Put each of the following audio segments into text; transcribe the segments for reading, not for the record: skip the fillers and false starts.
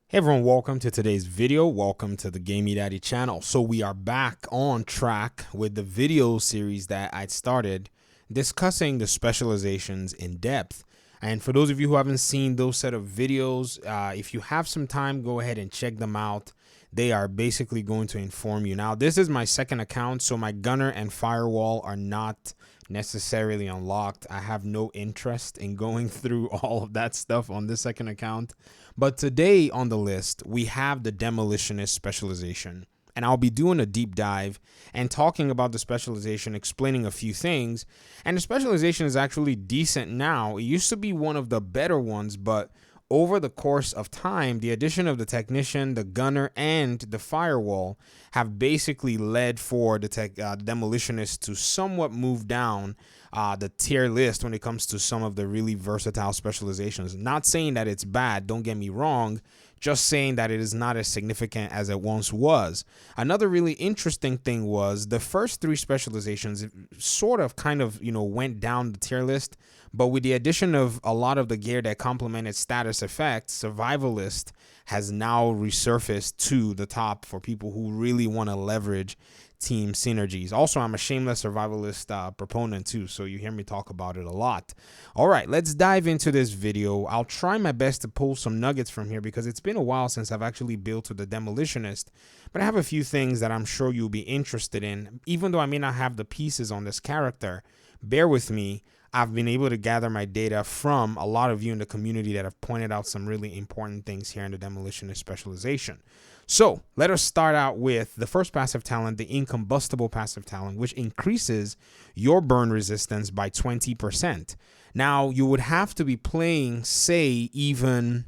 Hey everyone, welcome to today's video. Welcome to the Gamey Daddy channel. So we are back on track with the video series that I started discussing the specializations in depth. And for those of you who haven't seen those set of videos, if you have some time, go ahead and check them out. They are basically going to inform you. Now, this is my second account, so my gunner and firewall are not necessarily unlocked. I have no interest in going through all of that stuff on this second account. But today on the list, we have the Demolitionist Specialization. And I'll be doing a deep dive and talking about the specialization, explaining a few things. And the specialization is actually decent now. It used to be one of the better ones, but over the course of time, the addition of the technician, the gunner, and the firewall have basically led for the demolitionist to somewhat move down the tier list when it comes to some of the really versatile specializations. Not saying that it's bad, don't get me wrong, just saying that it is not as significant as it once was. Another really interesting thing was the first three specializations sort of went down the tier list, but with the addition of a lot of the gear that complemented status effects, Survivalist has now resurfaced to the top for people who really want to leverage team synergies. Also, I'm a shameless survivalist proponent too, so you hear me talk about it a lot. All right, let's dive into this video. I'll try my best to pull some nuggets from here because it's been a while since I've actually built with the Demolitionist, but I have a few things that I'm sure you'll be interested in. Even though I may not have the pieces on this character, bear with me. I've been able to gather my data from a lot of you in the community that have pointed out some really important things here in the Demolitionist Specialization. So let us start out with the first passive talent, the Incombustible passive talent, which increases your burn resistance by 20%. Now, you would have to be playing, say, even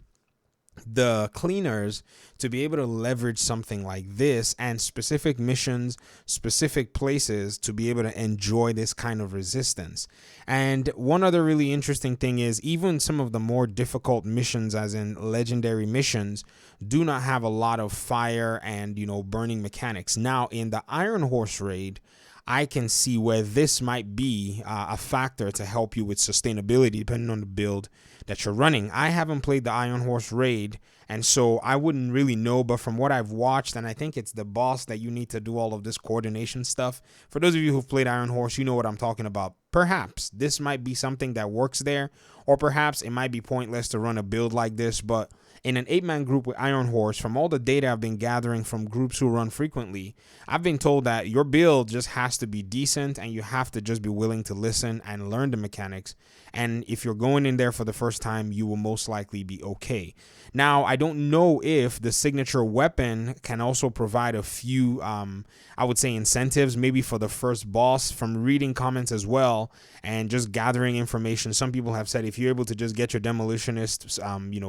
the cleaners to be able to leverage something like this, and specific missions, specific places to be able to enjoy this kind of resistance. And one other really interesting thing is even some of the more difficult missions, as in legendary missions, do not have a lot of fire and, burning mechanics. Now, in the Iron Horse raid, I can see where this might be a factor to help you with sustainability, depending on the build that you're running. I haven't played the Iron Horse raid, and so I wouldn't really know, but from what I've watched, and I think it's the boss that you need to do all of this coordination stuff. For those of you who've played Iron Horse, you know what I'm talking about. Perhaps this might be something that works there, or perhaps it might be pointless to run a build like this, but in an 8-man group with Iron Horse, from all the data I've been gathering from groups who run frequently, I've been told that your build just has to be decent and you have to just be willing to listen and learn the mechanics. And if you're going in there for the first time, you will most likely be okay. Now, I don't know if the signature weapon can also provide a few, I would say, incentives, maybe for the first boss. From reading comments as well and just gathering information, some people have said if you're able to just get your Demolitionist,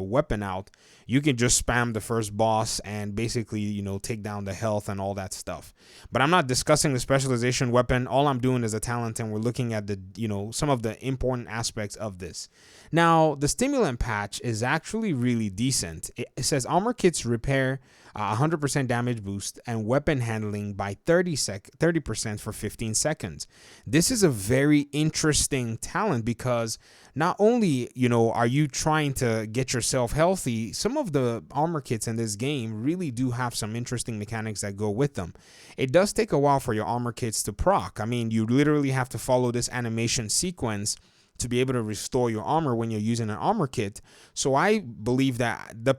weapon out, you can just spam the first boss and basically, take down the health and all that stuff. But I'm not discussing the specialization weapon. All I'm doing is a talent, and we're looking at the, some of the important aspects of this. Now, the stimulant patch is actually really decent. It says armor kits repair 100% damage boost and weapon handling by 30% for 15 seconds. This is a very interesting talent because not only, are you trying to get yourself healthy, some of the armor kits in this game really do have some interesting mechanics that go with them. It does take a while for your armor kits to proc. I mean, you literally have to follow this animation sequence to be able to restore your armor when you're using an armor kit. So I believe that the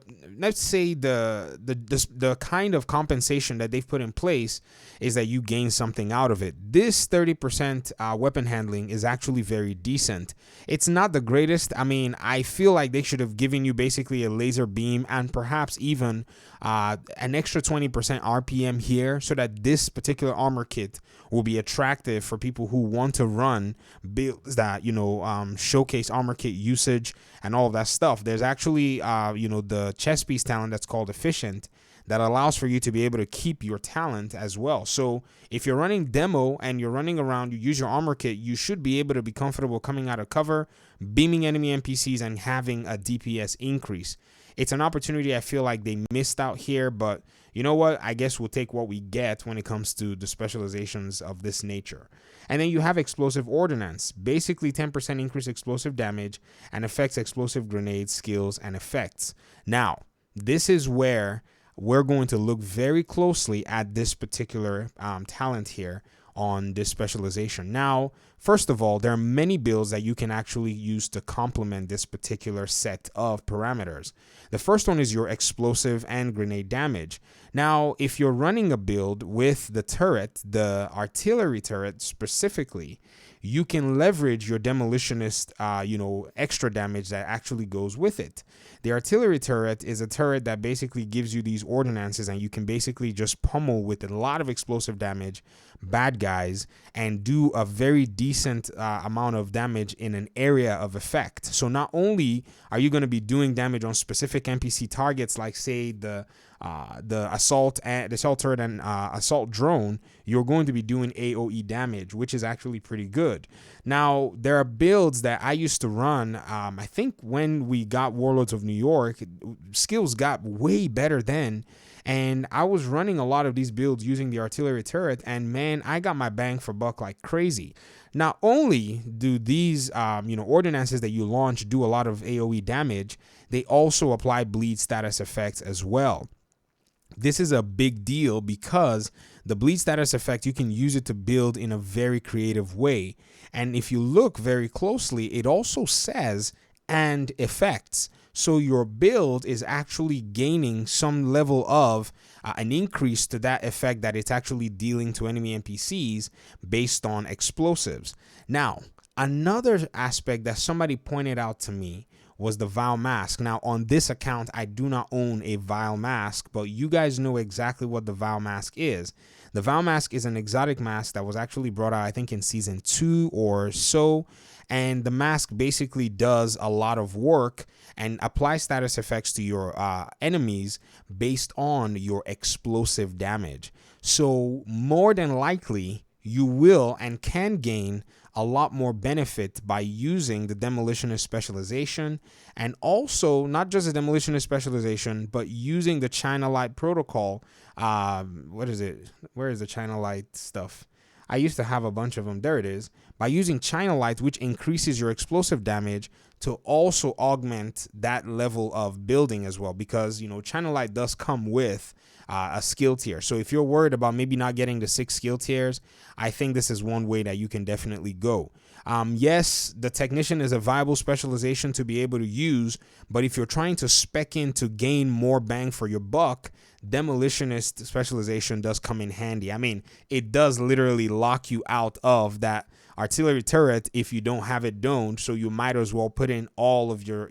kind of compensation that they've put in place is that you gain something out of it. This 30% weapon handling is actually very decent. It's not the greatest. I mean, I feel like they should have given you basically a laser beam and perhaps even an extra 20% RPM here so that this particular armor kit will be attractive for people who want to run builds that, showcase armor kit usage and all of that stuff. There's actually, the chess piece talent that's called Efficient that allows for you to be able to keep your talent as well. So if you're running demo and you're running around, you use your armor kit, you should be able to be comfortable coming out of cover, beaming enemy NPCs, and having a DPS increase. It's an opportunity I feel like they missed out here, but you know what? I guess we'll take what we get when it comes to the specializations of this nature. And then you have Explosive Ordnance, basically 10% increased explosive damage and affects explosive grenades, skills, and effects. Now, This is where we're going to look very closely at this particular talent here on this specialization. Now, first of all, there are many builds that you can actually use to complement this particular set of parameters. The first one is your explosive and grenade damage. Now, if you're running a build with the turret, the artillery turret specifically, you can leverage your demolitionist, extra damage that actually goes with it. The artillery turret is a turret that basically gives you these ordnances, and you can basically just pummel with a lot of explosive damage bad guys and do a very decent amount of damage in an area of effect. So not only are you going to be doing damage on specific NPC targets, like say the assault turret and assault drone, you're going to be doing AoE damage, which is actually pretty good. Now, there are builds that I used to run. I think when we got Warlords of New York, skills got way better then. And I was running a lot of these builds using the artillery turret, and man, I got my bang for buck like crazy. Not only do these, ordinances that you launch do a lot of AoE damage, they also apply bleed status effects as well. This is a big deal because the bleed status effect, you can use it to build in a very creative way. And if you look very closely, it also says and effects. So your build is actually gaining some level of an increase to that effect that it's actually dealing to enemy NPCs based on explosives. Now, another aspect that somebody pointed out to me was the Vow Mask. Now, on this account, I do not own a Vow Mask, but you guys know exactly what the Vow Mask is. The Vow Mask is an exotic mask that was actually brought out, I think, in season 2 or so. And the mask basically does a lot of work and applies status effects to your enemies based on your explosive damage. So more than likely, you will and can gain a lot more benefit by using the Demolitionist Specialization, and also not just the Demolitionist Specialization, but using the China Light protocol. What is it? Where is the China Light stuff? I used to have a bunch of them. There it is. By using China Light, which increases your explosive damage, to also augment that level of building as well, because China Light does come with a skill tier. So if you're worried about maybe not getting the 6 skill tiers, I think this is one way that you can definitely go. Yes, the Technician is a viable specialization to be able to use, but if you're trying to spec in to gain more bang for your buck, Demolitionist Specialization does come in handy. I mean, it does literally lock you out of that artillery turret if you don't have it domed, so you might as well put in all of your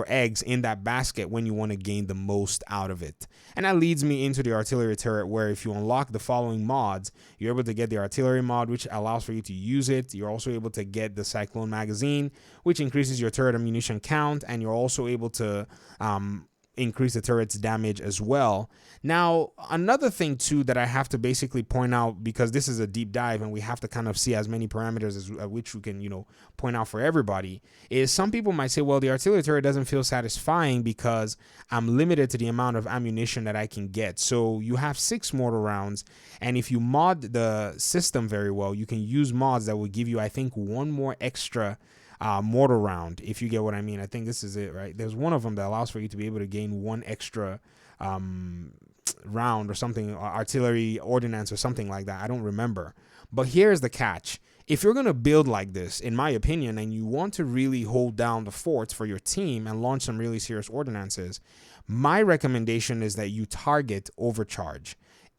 eggs in that basket when you want to gain the most out of it. And that leads me into the artillery turret, where if you unlock the following mods, you're able to get the artillery mod, which allows for you to use it. You're also able to get the Cyclone magazine, which increases your turret ammunition count, and you're also able to increase the turret's damage as well. Now, another thing too that I have to basically point out, because this is a deep dive and we have to kind of see as many parameters as which we can point out for everybody, is some people might say, well, the artillery turret doesn't feel satisfying because I'm limited to the amount of ammunition that I can get. So you have 6 mortar rounds, and if you mod the system very well, you can use mods that will give you, I think, 1 more extra mortar round, if you get what I mean. I think this is it, right? There's one of them that allows for you to be able to gain 1 extra round or something, artillery ordnance or something like that. I don't remember. But here's the catch. If you're going to build like this, in my opinion, and you want to really hold down the forts for your team and launch some really serious ordinances, my recommendation is that you target overcharge.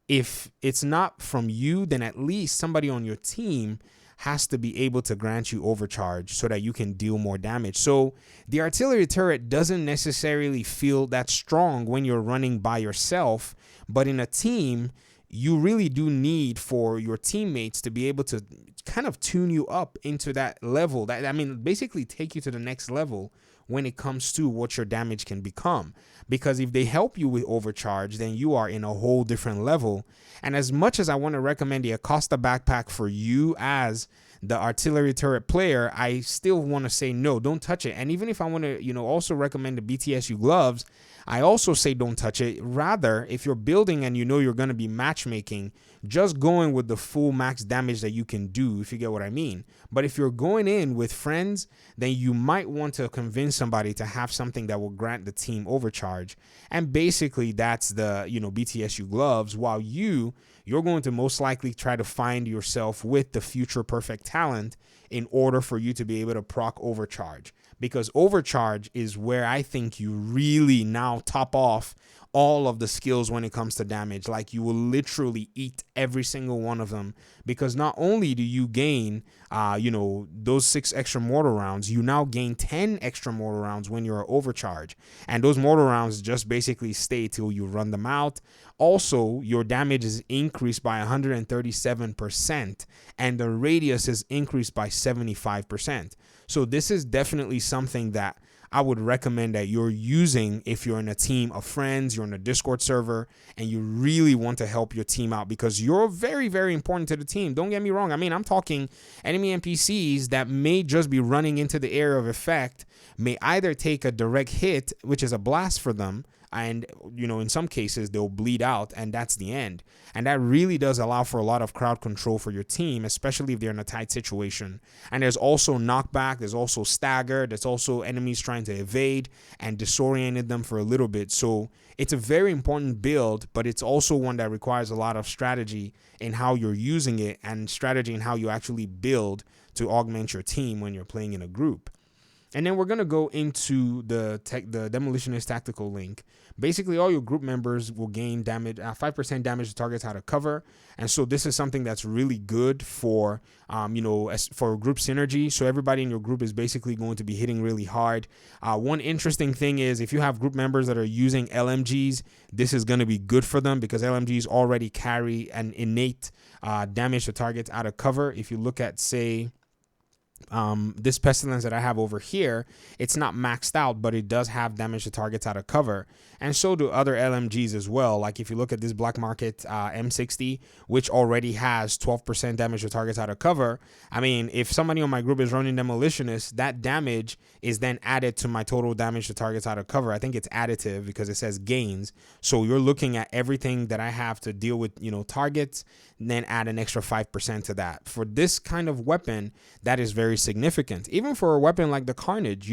If it's not from you, then at least somebody on your team has to be able to grant you overcharge so that you can deal more damage. So the artillery turret doesn't necessarily feel that strong when you're running by yourself, but in a team, you really do need for your teammates to be able to kind of tune you up into that level, basically take you to the next level when it comes to what your damage can become. Because if they help you with overcharge, then you are in a whole different level. And as much as I want to recommend the Acosta backpack for you as the artillery turret player, I still want to say no, don't touch it. And even if I want to, also recommend the BTSU gloves, I also say don't touch it. Rather, if you're building and you know you're going to be matchmaking, just going with the full max damage that you can do, if you get what I mean. But if you're going in with friends, then you might want to convince somebody to have something that will grant the team overcharge. And basically that's the, BTSU gloves, while you're going to most likely try to find yourself with the future perfect talent in order for you to be able to proc overcharge. Because overcharge is where I think you really now top off all of the skills when it comes to damage. Like, you will literally eat every single one of them, because not only do you gain, those 6 extra mortar rounds, you now gain 10 extra mortar rounds when you're overcharged. And those mortar rounds just basically stay till you run them out. Also, your damage is increased by 137%, and the radius is increased by 75%. So this is definitely something that I would recommend that you're using if you're in a team of friends, you're in a Discord server, and you really want to help your team out, because you're very, very important to the team. Don't get me wrong. I mean, I'm talking enemy NPCs that may just be running into the area of effect, may either take a direct hit, which is a blast for them, and, in some cases they'll bleed out, and that's the end. And that really does allow for a lot of crowd control for your team, especially if they're in a tight situation. And there's also knockback, there's also stagger, there's also enemies trying to evade and disoriented them for a little bit. So it's a very important build, but it's also one that requires a lot of strategy in how you're using it, and strategy in how you actually build to augment your team when you're playing in a group. And then we're going to go into the Demolitionist Tactical link. Basically, all your group members will gain damage, 5% damage to targets out of cover. And so this is something that's really good for, for group synergy. So everybody in your group is basically going to be hitting really hard. One interesting thing is, if you have group members that are using LMGs, this is going to be good for them, because LMGs already carry an innate damage to targets out of cover. If you look at, say, this pestilence that I have over here, it's not maxed out, but it does have damage to targets out of cover, and so do other LMGs as well. Like, if you look at this black market M60, which already has 12% damage to targets out of cover, I mean, if somebody on my group is running Demolitionist, that damage is then added to my total damage to targets out of cover. I think it's additive because it says gains. So you're looking at everything that I have to deal with, targets, and then add an extra 5% to that. For this kind of weapon, that is very significant, even for a weapon like the Carnage,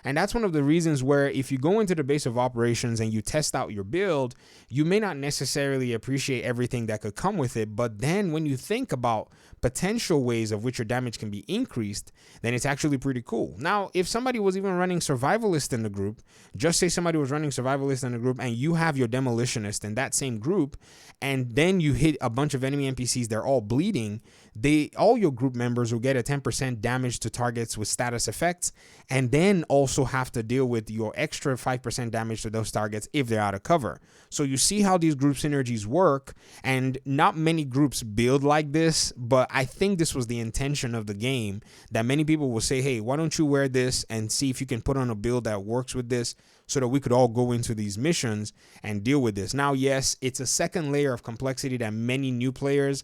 and that's one of the reasons where, if you go into the base of operations and you test out your build, you may not necessarily appreciate everything that could come with it. But then when you think about potential ways of which your damage can be increased, then it's actually pretty cool. Now, if somebody was even running Survivalist in the group, just say somebody was running Survivalist in the group and you have your Demolitionist in that same group, and then you hit a bunch of enemy NPCs, they're all bleeding, all your group members will get a 10% damage to targets with status effects, and then also have to deal with your extra 5% damage to those targets if they're out of cover. So you see how these group synergies work, and not many groups build like this, but I think this was the intention of the game, that many people will say, hey, why don't you wear this and see if you can put on a build that works with this, so that we could all go into these missions and deal with this. Now, yes, it's a second layer of complexity that many new players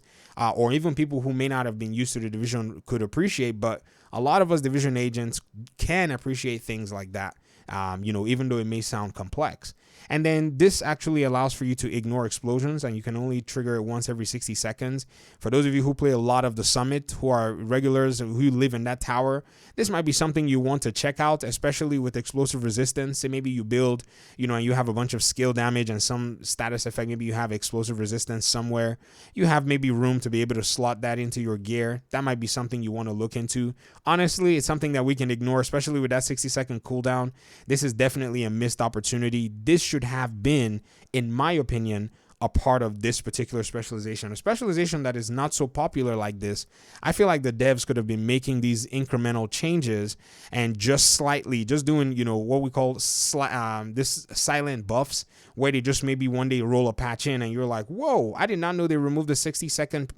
or even people who may not have been used to the Division could appreciate, but a lot of us Division agents can appreciate things like that, even though it may sound complex. And then this actually allows for you to ignore explosions, and you can only trigger it once every 60 seconds. For those of you who play a lot of the Summit, who are regulars, who live in that tower, this might be something you want to check out, especially with explosive resistance. Say maybe you build, and you have a bunch of skill damage and some status effect. Maybe you have explosive resistance somewhere. You have maybe room to be able to slot that into your gear. That might be something you want to look into. Honestly, it's something that we can ignore, especially with that 60-second cooldown. This is definitely a missed opportunity. This should have been, in my opinion, a part of this particular specialization, a specialization that is not so popular like this. I feel like the devs could have been making these incremental changes and just doing, what we call this silent buffs, where they just maybe one day roll a patch in and you're like, whoa, I did not know they removed the 60-second,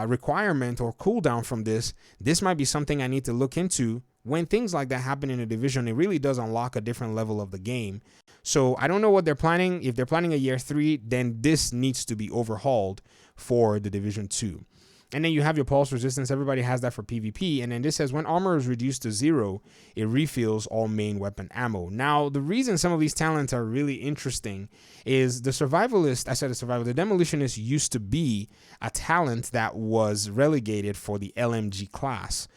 requirement or cooldown from this. This might be something I need to look into. When things like that happen in a division, it really does unlock a different level of the game. So I don't know what they're planning. If they're planning a year 3, then this needs to be overhauled for the Division 2. And then you have your pulse resistance. Everybody has that for PvP. And then this says when armor is reduced to 0, it refills all main weapon ammo. Now, the reason some of these talents are really interesting is the survivalist, the demolitionist used to be a talent that was relegated for the LMG class.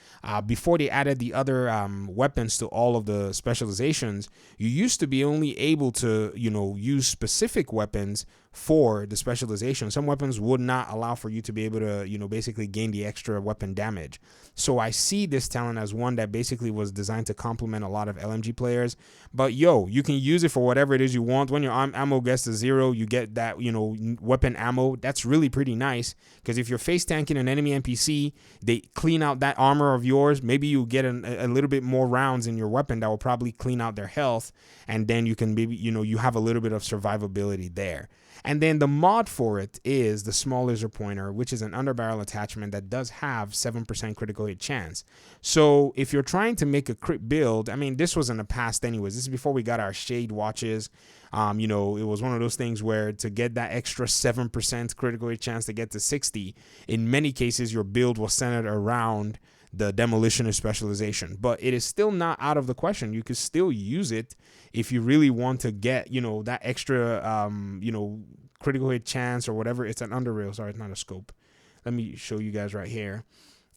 Before they added the other weapons to all of the specializations, you used to be only able to, use specific weapons for the specialization. Some weapons would not allow for you to be able to, basically gain the extra weapon damage. So I see this talent as one that basically was designed to complement a lot of LMG players. But you can use it for whatever it is you want. When your ammo gets to 0, you get that, weapon ammo. That's really pretty nice, because if you're face tanking an enemy NPC, they clean out that armor of yours. Maybe you get a little bit more rounds in your weapon that will probably clean out their health. And then you can maybe, you have a little bit of survivability there. And then the mod for it is the small laser pointer, which is an underbarrel attachment that does have 7% critical hit chance. So if you're trying to make a crit build, this was in the past anyways. This is before we got our shade watches. It was one of those things where to get that extra 7% critical hit chance to get to 60, in many cases your build was centered around the Demolitionist Specialization. But it is still not out of the question. You could still use it if you really want to get, that extra, critical hit chance or whatever. It's an underrail. Sorry, it's not a scope. Let me show you guys right here.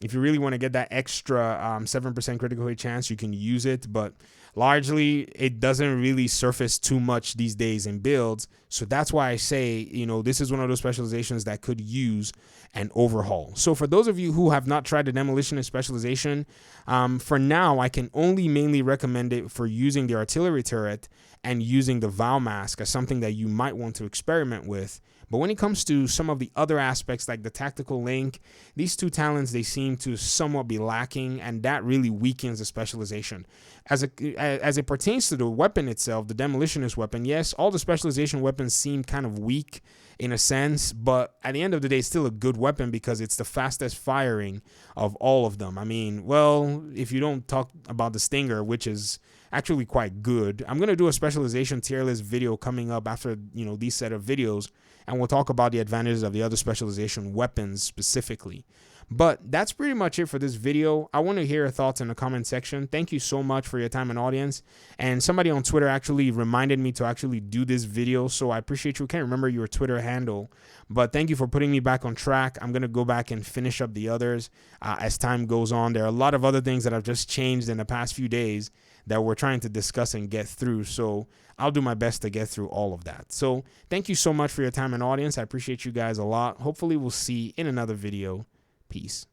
If you really want to get that extra 7% critical hit chance, you can use it. But largely, it doesn't really surface too much these days in builds. So that's why I say, this is one of those specializations that could use an overhaul. So for those of you who have not tried the Demolitionist Specialization, for now, I can only mainly recommend it for using the artillery turret and using the Vow Mask as something that you might want to experiment with. But when it comes to some of the other aspects like the tactical link, these two talents, they seem to somewhat be lacking, and that really weakens the specialization. As it pertains to the weapon itself, the Demolitionist weapon, yes, all the specialization weapons seem kind of weak in a sense, but at the end of the day, it's still a good weapon because it's the fastest firing of all of them. If you don't talk about the Stinger, which is actually quite good. I'm going to do a specialization tier list video coming up after, these set of videos, and we'll talk about the advantages of the other specialization weapons specifically. But that's pretty much it for this video. I want to hear your thoughts in the comment section. Thank you so much for your time and audience. And somebody on Twitter actually reminded me to actually do this video, so I appreciate you. I can't remember your Twitter handle, but thank you for putting me back on track. I'm going to go back and finish up the others as time goes on. There are a lot of other things that have just changed in the past few days that we're trying to discuss and get through. So I'll do my best to get through all of that. So thank you so much for your time and audience. I appreciate you guys a lot. Hopefully we'll see in another video. Peace.